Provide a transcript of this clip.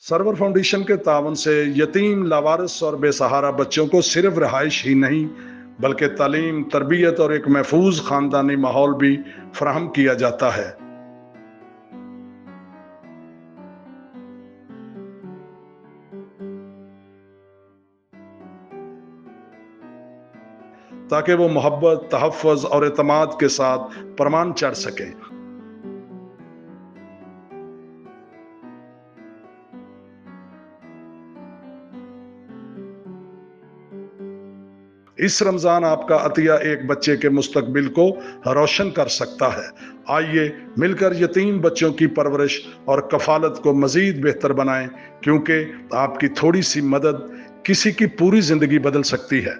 Server foundation के तावन से यतीम, लावारिस और बेसहारा बच्चों को सिर्फ रिहाइश ही नहीं बल्कि तालीम, तरबियत और एक महफूज खानदानी माहौल भी फराहम किया जाता है, ताकि वो मोहब्बत, तहफ़्फ़ुज़ और एतमाद के साथ परवान चढ़ सके। इस रमजान आपका अतिया एक बच्चे के मुस्तकबिल को रोशन कर सकता है। आइए मिलकर यतीम बच्चों की परवरिश और कफालत को मजीद बेहतर बनाएं, क्योंकि आपकी थोड़ी सी मदद किसी की पूरी जिंदगी बदल सकती है।